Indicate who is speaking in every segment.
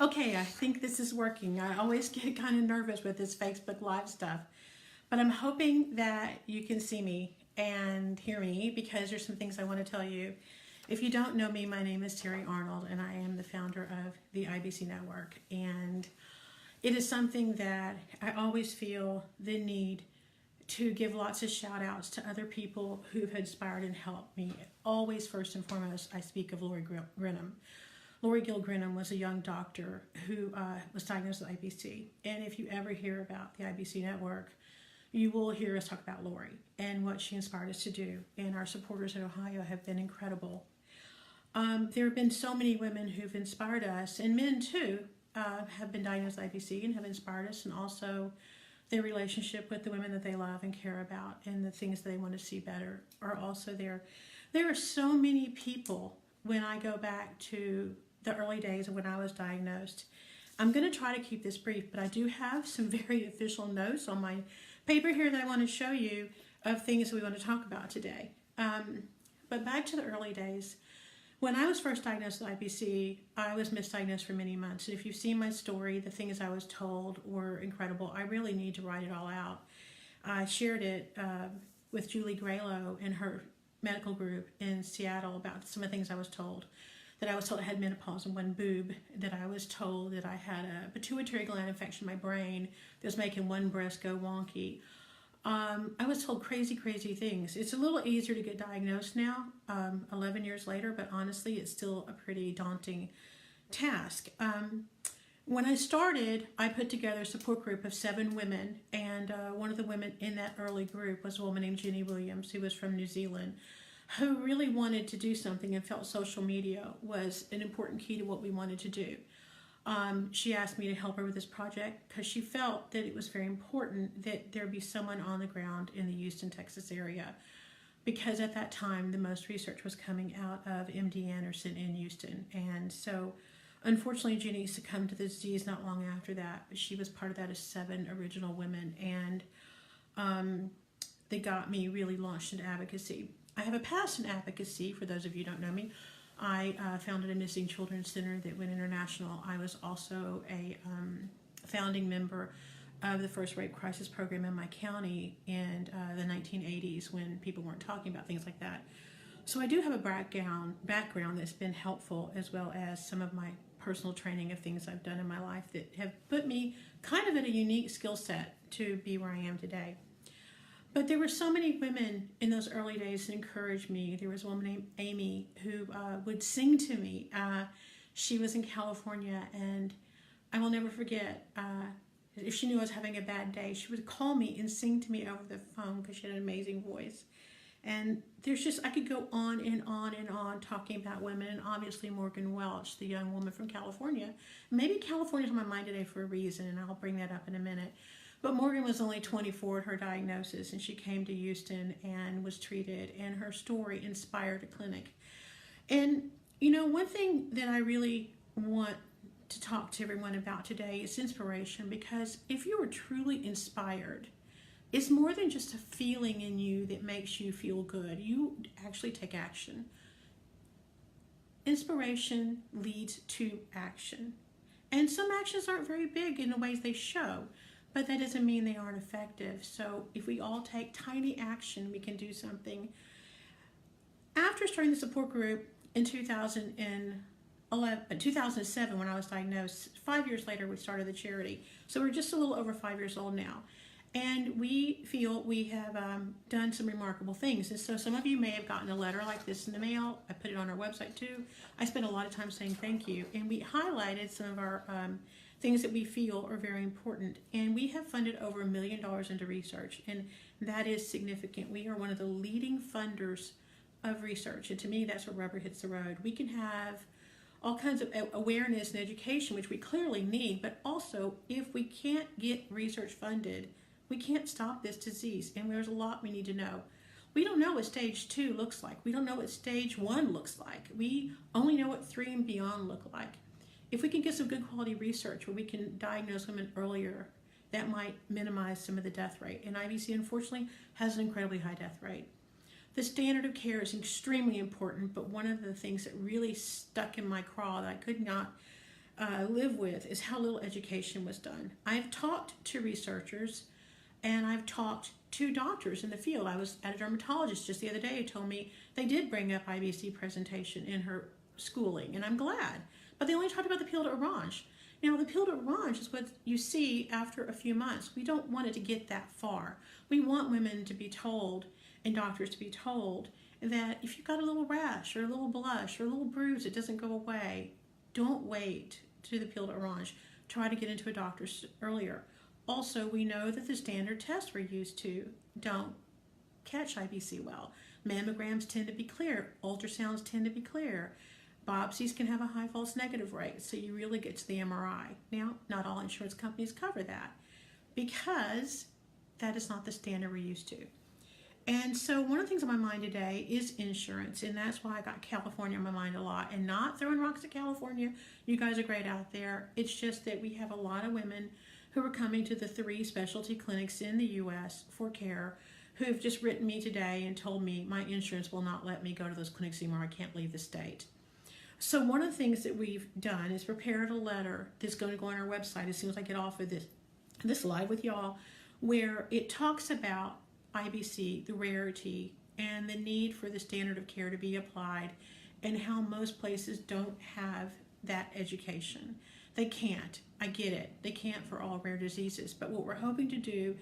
Speaker 1: Okay, I think this is working. I always get kind of nervous with this Facebook Live stuff, but I'm hoping that you can see me and hear me because there's some things I want to tell you. If you don't know me, my name is Terry Arnold, and I am the founder of the IBC Network. And it is something that I always feel the need to give lots of shout outs to other people who've inspired and helped me. Always, first and foremost, I speak of Lori Grinham. Lori Gill Grinham was a young doctor who was diagnosed with IBC. And if you ever hear about the IBC network, you will hear us talk about Lori and what she inspired us to do. And our supporters in Ohio have been incredible. There have been so many women who've inspired us, and men too, have been diagnosed with IBC and have inspired us, and also their relationship with the women that they love and care about and the things they want to see better are also there. There are so many people when I go back to the early days of when I was diagnosed. I'm going to try to keep this brief, but I do have some very official notes on my paper here that I want to show you of things that we want to talk about today. But back to the early days. When I was first diagnosed with IBC, I was misdiagnosed for many months. And if you've seen my story, the things I was told were incredible. I really need to write it all out. I shared it with Julie Graylow and her medical group in Seattle about some of the things I was told. That I was told I had menopause in one boob, that I was told that I had a pituitary gland infection in my brain that was making one breast go wonky. I was told crazy things. It's a little easier to get diagnosed now, 11 years later, but honestly, it's still a pretty daunting task. When I started, I put together a support group of 7 women, and one of the women in that early group was a woman named Jenny Williams, who was from New Zealand, who really wanted to do something and felt social media was an important key to what we wanted to do. She asked me to help her with this project because she felt that it was very important that there be someone on the ground in the Houston, Texas area, because at that time the most research was coming out of MD Anderson in Houston. And so unfortunately Jenny succumbed to the disease not long after that, but she was part of that as 7 original women, and they got me really launched into advocacy. I have a past in advocacy, for those of you who don't know me. I founded a missing children center that went international. I was also a founding member of the first rape crisis program in my county in the 1980s when people weren't talking about things like that. So I do have a background that's been helpful, as well as some of my personal training of things I've done in my life that have put me kind of in a unique skill set to be where I am today. But there were so many women in those early days that encouraged me. There was a woman named Amy who would sing to me. She was in California, and I will never forget, if she knew I was having a bad day, she would call me and sing to me over the phone because she had an amazing voice. And there's just, I could go on and on and on talking about women, and obviously Morgan Welch, the young woman from California. Maybe California's on my mind today for a reason, and I'll bring that up in a minute. But Morgan was only 24 at her diagnosis, and she came to Houston and was treated, and her story inspired a clinic. And, you know, one thing that I really want to talk to everyone about today is inspiration, because if you are truly inspired, it's more than just a feeling in you that makes you feel good. You actually take action. Inspiration leads to action. And some actions aren't very big in the ways they show, but that doesn't mean they aren't effective. So if we all take tiny action, we can do something. After starting the support group in 2007, when I was diagnosed, 5 years later we started the charity. So we're just a little over 5 years old now. And we feel we have done some remarkable things. And so some of you may have gotten a letter like this in the mail. I put it on our website too. I spent a lot of time saying thank you. And we highlighted some of our things that we feel are very important. And we have funded over $1 million into research, and that is significant. We are one of the leading funders of research, and to me that's where rubber hits the road. We can have all kinds of awareness and education, which we clearly need, but also if we can't get research funded, we can't stop this disease, and there's a lot we need to know. We don't know what stage 2 looks like. We don't know what stage 1 looks like. We only know what 3 and beyond look like. If we can get some good quality research where we can diagnose women earlier, that might minimize some of the death rate. And IBC, unfortunately, has an incredibly high death rate. The standard of care is extremely important, but one of the things that really stuck in my craw that I could not live with is how little education was done. I've talked to researchers and I've talked to doctors in the field. I was at a dermatologist just the other day who told me they did bring up IBC presentation in her schooling, and I'm glad. But they only talked about the peel d'orange. Now, the peel d'orange is what you see after a few months. We don't want it to get that far. We want women to be told and doctors to be told that if you've got a little rash or a little blush or a little bruise that doesn't go away, don't wait to the peel d'orange. Try to get into a doctor's earlier. Also, we know that the standard tests we're used to don't catch IBC well. Mammograms tend to be clear. Ultrasounds tend to be clear. Biopsies can have a high false negative rate, so you really get to the MRI. Now, not all insurance companies cover that because that is not the standard we're used to. And so one of the things on my mind today is insurance, and that's why I got California on my mind a lot. And not throwing rocks at California. You guys are great out there. It's just that we have a lot of women who are coming to the 3 specialty clinics in the U.S. for care who have just written me today and told me my insurance will not let me go to those clinics anymore. I can't leave the state. So one of the things that we've done is prepared a letter that's going to go on our website as soon as I get off of this live with y'all, where it talks about IBC, the rarity, and the need for the standard of care to be applied, and how most places don't have that education. They can't. I get it. They can't for all rare diseases. But what we're hoping to do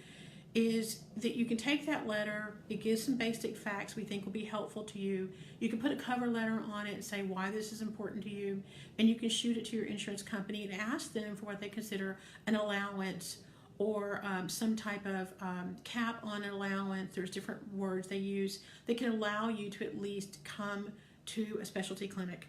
Speaker 1: is that you can take that letter, it gives some basic facts we think will be helpful to you. You can put a cover letter on it and say why this is important to you, and you can shoot it to your insurance company and ask them for what they consider an allowance or some type of cap on an allowance. There's different words they use that can allow you to at least come to a specialty clinic.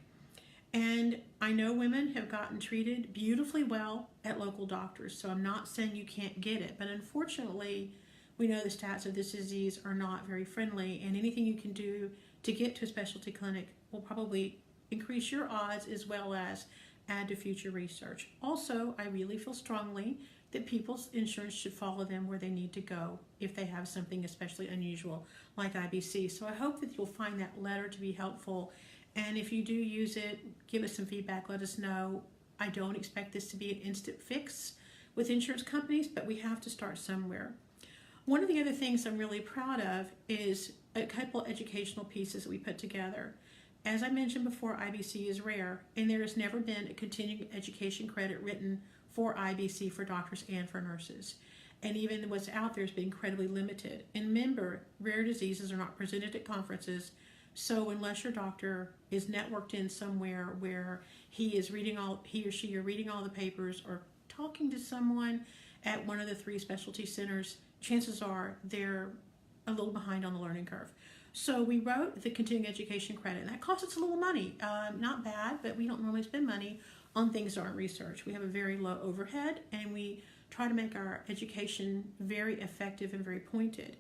Speaker 1: And I know women have gotten treated beautifully well at local doctors, so I'm not saying you can't get it, but unfortunately, we know the stats of this disease are not very friendly, and anything you can do to get to a specialty clinic will probably increase your odds as well as add to future research. Also, I really feel strongly that people's insurance should follow them where they need to go if they have something especially unusual like IBC. So I hope that you'll find that letter to be helpful. And if you do use it, give us some feedback, let us know. I don't expect this to be an instant fix with insurance companies, but we have to start somewhere. One of the other things I'm really proud of is a couple educational pieces that we put together. As I mentioned before, IBC is rare, and there has never been a continuing education credit written for IBC for doctors and for nurses. And even what's out there has been incredibly limited. And remember, rare diseases are not presented at conferences. So unless your doctor is networked in somewhere where he or she are reading all the papers or talking to someone at one of the 3 specialty centers, chances are they're a little behind on the learning curve. So we wrote the continuing education credit, and that costs us a little money. Not bad, but we don't normally spend money on things that aren't research. We have a very low overhead, and we try to make our education very effective and very pointed.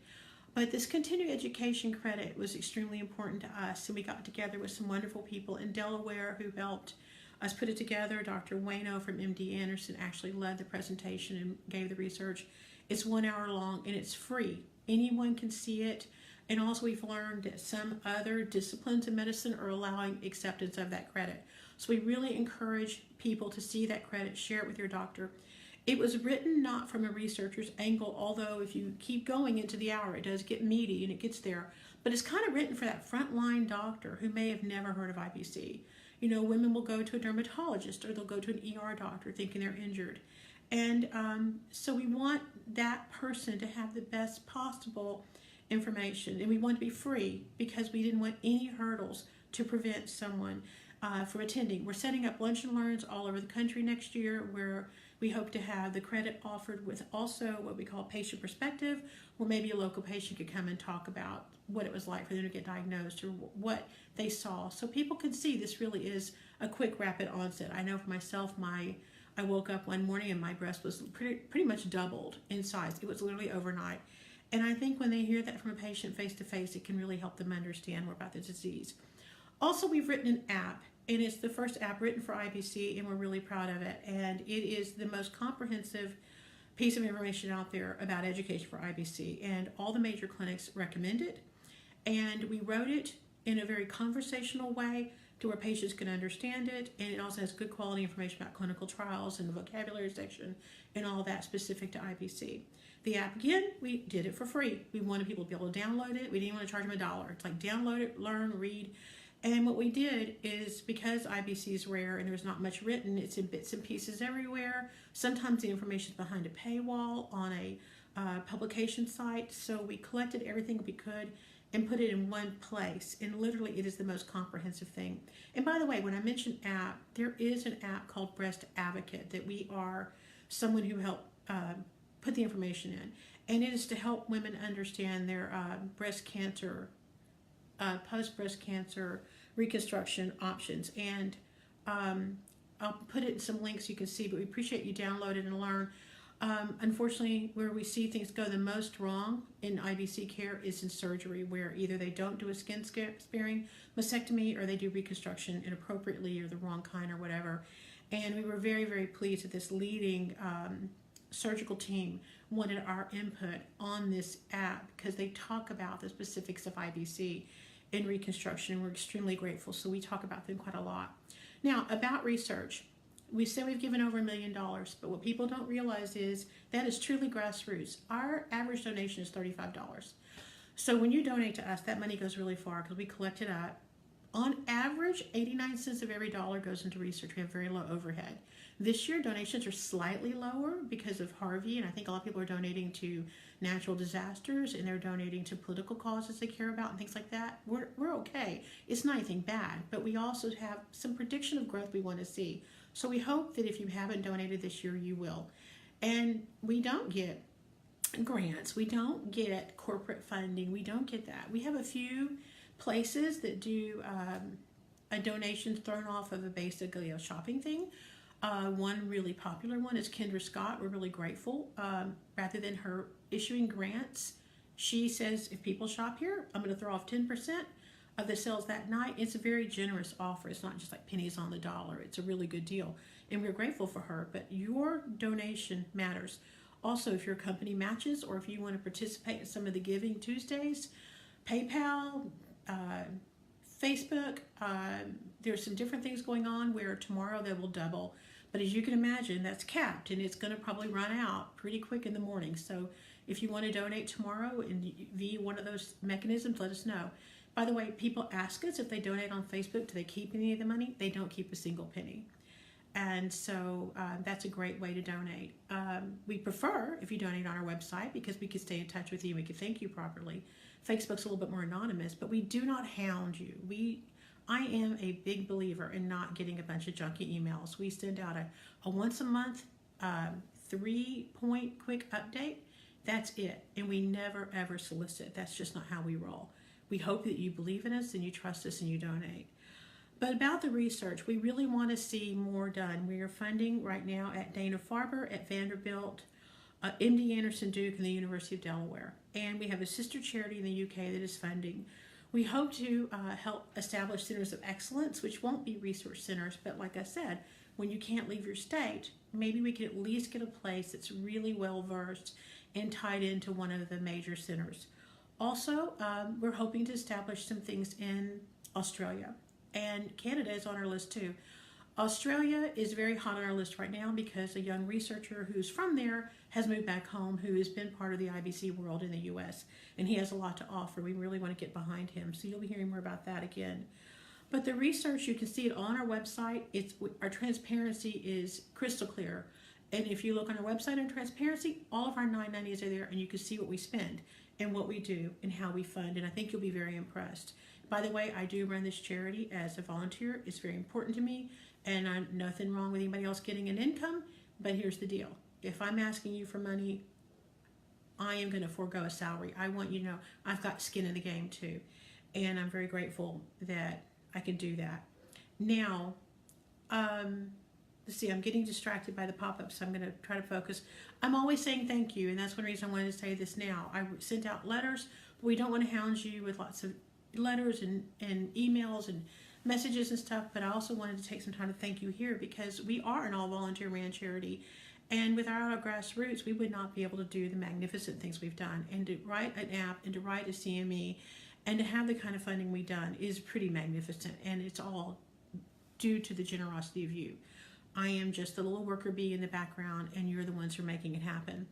Speaker 1: But this continuing education credit was extremely important to us, and we got together with some wonderful people in Delaware who helped us put it together. Dr. Wayno from MD Anderson actually led the presentation and gave the research. It's 1 hour long, and it's free. Anyone can see it. And also we've learned that some other disciplines in medicine are allowing acceptance of that credit. So we really encourage people to see that credit, share it with your doctor. It was written not from a researcher's angle, although if you keep going into the hour, it does get meaty and it gets there. But it's kind of written for that frontline doctor who may have never heard of IBC. You know, women will go to a dermatologist or they'll go to an ER doctor thinking they're injured. And so we want that person to have the best possible information. And we want it to be free because we didn't want any hurdles to prevent someone from attending. We're setting up lunch and learns all over the country next year where we hope to have the credit offered with also what we call patient perspective, where maybe a local patient could come and talk about what it was like for them to get diagnosed or what they saw. So people could see this really is a quick, rapid onset. I know for myself, I woke up one morning and my breast was pretty much doubled in size. It was literally overnight. And I think when they hear that from a patient face-to-face, it can really help them understand more about the disease. Also, we've written an app, and it's the first app written for IBC, and we're really proud of it. And it is the most comprehensive piece of information out there about education for IBC, and all the major clinics recommend it. And we wrote it in a very conversational way to where patients can understand it, and it also has good quality information about clinical trials and the vocabulary section and all that specific to IBC. The app, again, we did it for free. We wanted people to be able to download it. We didn't want to charge them $1. It's like download it, learn, read. And what we did is, because IBC is rare and there's not much written, it's in bits and pieces everywhere. Sometimes the information is behind a paywall on a publication site. So we collected everything we could and put it in one place. And literally, it is the most comprehensive thing. And by the way, when I mention app, there is an app called Breast Advocate that we are someone who helped put the information in. And it is to help women understand their breast cancer, post-breast cancer reconstruction options. And I'll put it in some links you can see, but we appreciate you download it and learn. Unfortunately, where we see things go the most wrong in IBC care is in surgery, where either they don't do a skin sparing mastectomy or they do reconstruction inappropriately or the wrong kind or whatever. And we were very, very pleased that this leading surgical team wanted our input on this app because they talk about the specifics of IBC in reconstruction. We're extremely grateful, so we talk about them quite a lot. Now, about research. We say we've given over $1 million, but what people don't realize is that is truly grassroots. Our average donation is $35. So when you donate to us, that money goes really far because we collect it up. On average, 89 cents of every dollar goes into research. We have very low overhead. This year, donations are slightly lower because of Harvey, and I think a lot of people are donating to natural disasters, and they're donating to political causes they care about and things like that. We're okay. It's not anything bad, but we also have some prediction of growth we want to see. So we hope that if you haven't donated this year, you will. And we don't get grants. We don't get corporate funding. We don't get that. We have a few places that do a donation thrown off of a basically a shopping thing. One really popular one is Kendra Scott. We're really grateful. Rather than her issuing grants, she says, if people shop here, I'm going to throw off 10% of the sales that night. It's a very generous offer. It's not just like pennies on the dollar. It's a really good deal. And we're grateful for her. But your donation matters. Also, if your company matches or if you want to participate in some of the Giving Tuesdays, PayPal, Facebook, there's some different things going on where tomorrow they will double. But as you can imagine, that's capped and it's going to probably run out pretty quick in the morning. So if you want to donate tomorrow and via one of those mechanisms, let us know. By the way, people ask us if they donate on Facebook, do they keep any of the money? They don't keep a single penny. And so that's a great way to donate. We prefer if you donate on our website because we can stay in touch with you and we can thank you properly. Facebook's a little bit more anonymous, but we do not hound you. I am a big believer in not getting a bunch of junky emails. We send out a once a month 3-point quick update. That's it. And we never ever solicit. That's just not how we roll. We hope that you believe in us and you trust us and you donate. But about the research, we really want to see more done. We are funding right now at Dana-Farber, at Vanderbilt, MD Anderson, Duke, and the University of Delaware. And we have a sister charity in the UK that is funding. We hope to help establish centers of excellence, which won't be research centers, but like I said, when you can't leave your state, maybe we could at least get a place that's really well-versed and tied into one of the major centers. Also, we're hoping to establish some things in Australia, and Canada is on our list too. Australia is very hot on our list right now because a young researcher who's from there has moved back home, who has been part of the IBC world in the U.S., and he has a lot to offer. We really want to get behind him, so you'll be hearing more about that again. But the research, you can see it on our website. Our transparency is crystal clear. And if you look on our website on transparency, all of our 990s are there, and you can see what we spend and what we do and how we fund, and I think you'll be very impressed. By the way, I do run this charity as a volunteer. It's very important to me, and I'm nothing wrong with anybody else getting an income, but here's the deal. If I'm asking you for money, I am going to forego a salary. I want you to know I've got skin in the game too, and I'm very grateful that I can do that. Now, let's see, I'm getting distracted by the pop-ups, so I'm going to try to focus. I'm always saying thank you, and that's one reason I wanted to say this now. I sent out letters, but we don't want to hound you with lots of letters and emails and messages and stuff, but I also wanted to take some time to thank you here because we are an all-volunteer ran charity, and without our grassroots, we would not be able to do the magnificent things we've done. And to write an app and to write a CME and to have the kind of funding we've done is pretty magnificent, and it's all due to the generosity of you. I am just a little worker bee in the background, and you're the ones who are making it happen.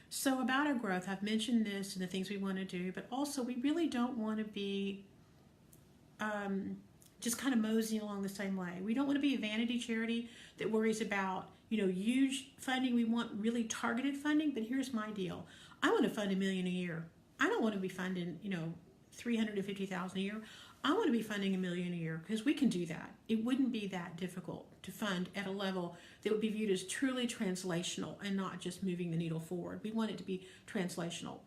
Speaker 1: So about our growth, I've mentioned this and the things we want to do, but also we really don't want to be just kind of moseying along the same way. We don't want to be a vanity charity that worries about, huge funding. We want really targeted funding, but here's my deal. I want to fund $1 million a year. I don't want to be funding, $350,000 a year. I want to be funding $1 million a year because we can do that. It wouldn't be that difficult to fund at a level that would be viewed as truly translational and not just moving the needle forward. We want it to be translational.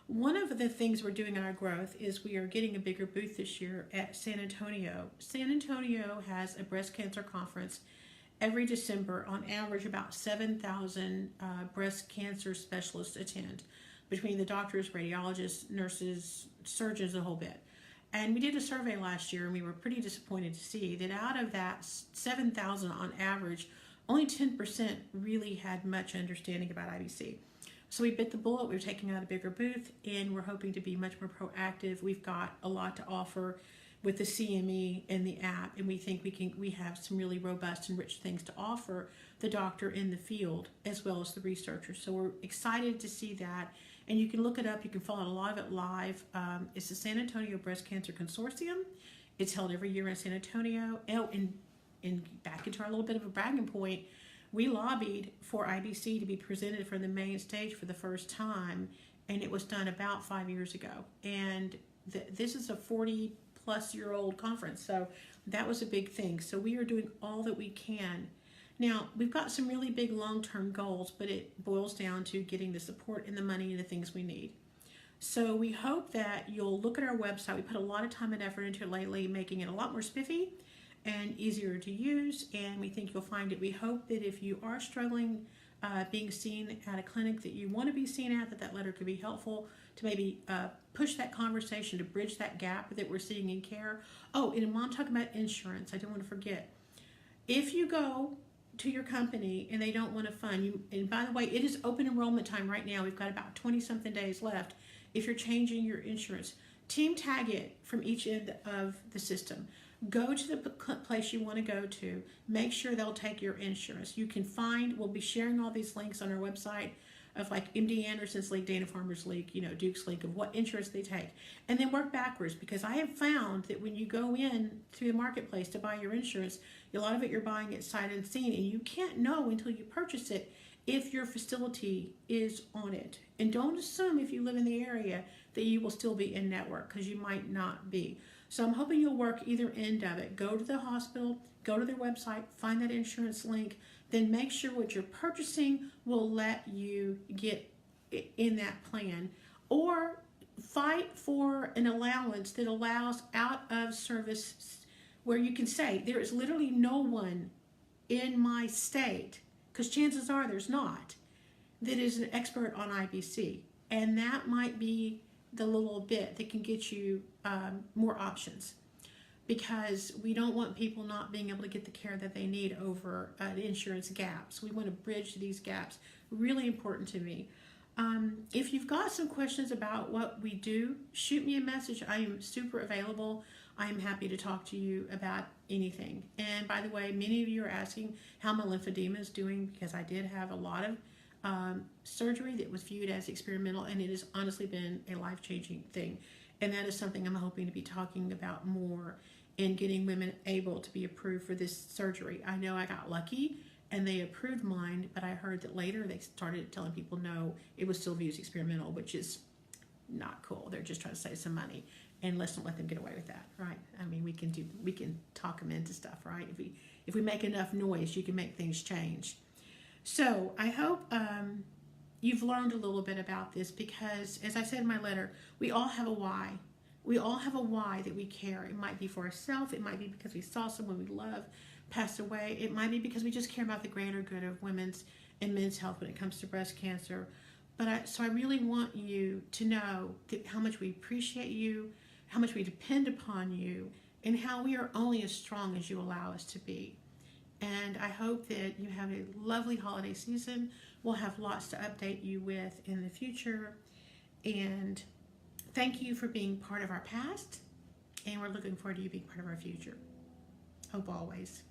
Speaker 1: One of the things we're doing in our growth is we are getting a bigger booth this year at San Antonio. San Antonio has a breast cancer conference every December. On average, about 7,000 breast cancer specialists attend, between the doctors, radiologists, nurses, surgeons, the whole bit. And we did a survey last year, and we were pretty disappointed to see that out of that 7,000 on average, only 10% really had much understanding about IBC. So we bit the bullet. We're taking out a bigger booth, and we're hoping to be much more proactive. We've got a lot to offer with the CME and the app, and we think we have some really robust and rich things to offer the doctor in the field as well as the researchers. So we're excited to see that. And you can look it up. You can follow a lot of it live. It's the San Antonio Breast Cancer Consortium. It's held every year in San Antonio. Oh, and back into our little bit of a bragging point, we lobbied for IBC to be presented from the main stage for the first time, and it was done about 5 years ago. And this is a 40-plus-year-old conference, so that was a big thing. So we are doing all that we can. Now, we've got some really big long-term goals, but it boils down to getting the support and the money and the things we need. So we hope that you'll look at our website. We put a lot of time and effort into it lately, making it a lot more spiffy and easier to use, and we think you'll find it. We hope that if you are struggling being seen at a clinic that you want to be seen at, that letter could be helpful to maybe push that conversation, to bridge that gap that we're seeing in care. Oh, and while I'm talking about insurance, I don't want to forget, if you go to your company and they don't want to fund you, and by the way, it is open enrollment time right now. We've got about 20-something days left. If you're changing your insurance, team tag it from each end of the system. Go to the place you want to go to. Make sure they'll take your insurance. You can find, we'll be sharing all these links on our website of like MD Anderson's league, Dana-Farber's league, Duke's league, of what insurance they take. And then work backwards, because I have found that when you go in through the marketplace to buy your insurance, a lot of it you're buying it sight unseen, and you can't know until you purchase it if your facility is on it. And don't assume if you live in the area that you will still be in network, because you might not be. So I'm hoping you'll work either end of it. Go to the hospital, go to their website, find that insurance link, then make sure what you're purchasing will let you get in that plan. Or fight for an allowance that allows out of service, where you can say, there is literally no one in my state, because chances are there's not, that is an expert on IBC. And that might be the little bit that can get you more options, because we don't want people not being able to get the care that they need over insurance gaps. We want to bridge these gaps. Really important to me. If you've got some questions about what we do, shoot me a message. I am super available. I am happy to talk to you about anything. And by the way, many of you are asking how my lymphedema is doing, because I did have a lot of surgery that was viewed as experimental, and it has honestly been a life-changing thing. And that is something I'm hoping to be talking about more, in getting women able to be approved for this surgery. I know I got lucky and they approved mine, but I heard that later they started telling people no, it was still viewed as experimental, which is not cool. They're just trying to save some money, and let's not let them get away with that, right? I mean, we can talk them into stuff, right? If we make enough noise, you can make things change. So I hope you've learned a little bit about this, because as I said in my letter, we all have a why. We all have a why that we care. It might be for ourselves. It might be because we saw someone we love pass away. It might be because we just care about the greater good of women's and men's health when it comes to breast cancer. So I really want you to know that how much we appreciate you, how much we depend upon you, and how we are only as strong as you allow us to be. And I hope that you have a lovely holiday season. We'll have lots to update you with in the future. And thank you for being part of our past. And we're looking forward to you being part of our future. Hope always.